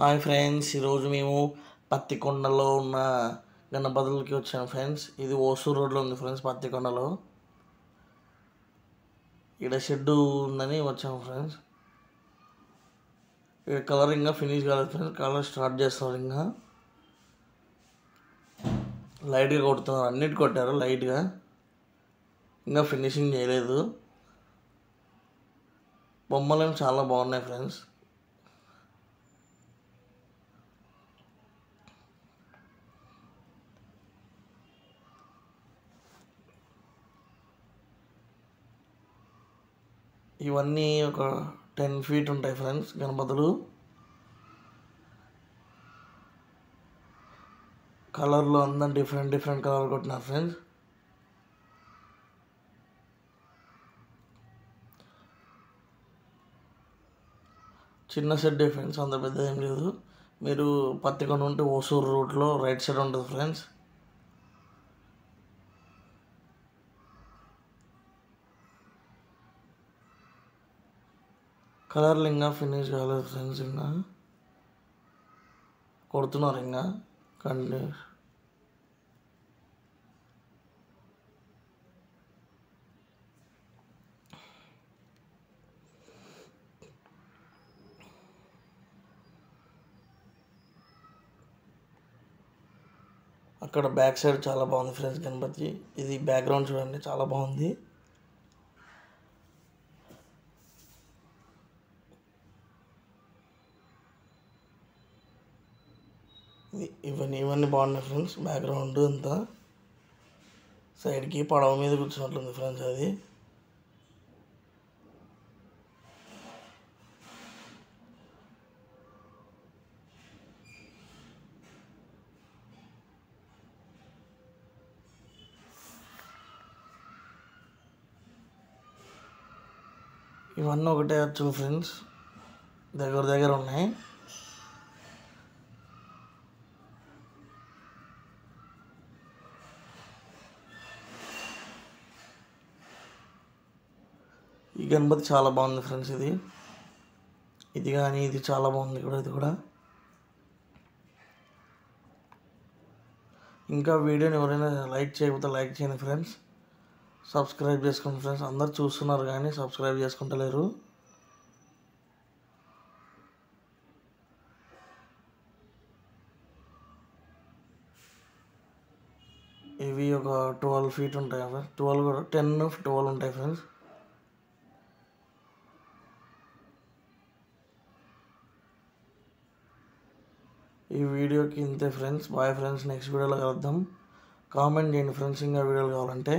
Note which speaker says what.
Speaker 1: Hi friends, ఈరోజు మేము పత్తికొండలో ఉన్న గణపతులకి వచ్చాము ఫ్రెండ్స్. ఇది ఓసూరు రోడ్లో ఉంది ఫ్రెండ్స్. పత్తికొండలో ఇక్కడ షెడ్డు ఉందని వచ్చాము ఫ్రెండ్స్. ఇక్కడ కలర్ ఇంకా ఫినిష్ కాలేదు ఫ్రెండ్స్. కలర్ స్టార్ట్ చేస్తారు, ఇంకా లైట్గా కొడుతున్నారు. అన్నిటి కొట్టారు లైట్గా, ఇంకా ఫినిషింగ్ చేయలేదు. బొమ్మలు చాలా బాగున్నాయి ఫ్రెండ్స్. ఇవన్నీ ఒక 10 feet ఉంటాయి ఫ్రెండ్స్ గణపతులు. కలర్లో అంతా డిఫరెంట్ కలర్ కొట్టినారు ఫ్రెండ్స్. చిన్న షెడ్డే ఫ్రెండ్స్, అంత పెద్ద ఏం లేదు. మీరు పత్తికొండ ఉంటే ఓసూరు రూట్లో రైట్ సైడ్ ఉంటుంది ఫ్రెండ్స్. కలర్లు ఇంకా ఫినిష్ కాలేదు ఫ్రెండ్స్. ఇంకా కొడుతున్నారు ఇంకా కంటిన్యూ. అక్కడ బ్యాక్ సైడ్ చాలా బాగుంది ఫ్రెండ్స్ గణపతి. ఇది బ్యాక్గ్రౌండ్ చూడండి, చాలా బాగుంది. ఇవన్నీ బాగున్నాయి ఫ్రెండ్స్. బ్యాక్గ్రౌండ్ అంతా సైడ్కి పడవ మీద కూర్చున్నట్లుంది ఫ్రెండ్స్. అది ఇవన్నీ ఒకటే అచ్చులు ఫ్రెండ్స్, దగ్గర ఉన్నాయి. ఈ గణపతి చాలా బాగుంది ఫ్రెండ్స్. ఇది కానీ ఇది చాలా బాగుంది కూడా. ఇది కూడా ఇంకా వీడియోని ఎవరైనా లైక్ చేయకపోతే లైక్ చేయండి ఫ్రెండ్స్. సబ్స్క్రైబ్ చేసుకోండి ఫ్రెండ్స్. అందరు చూస్తున్నారు కానీ సబ్స్క్రైబ్ చేసుకుంటలేరు. ఇవి ఒక 12 feet ఉంటాయి ఫ్రెండ్స్. 12 కూడా 10, 12 ఉంటాయి ఫ్రెండ్స్. ఈ వీడియోకి ఇంతే ఫ్రెండ్స్. Bye friends. నెక్స్ట్ వీడియోలో కలుద్దాం. కామెంట్ చేయండి ఫ్రెండ్స్ ఇంకా వీడియోలు కావాలంటే.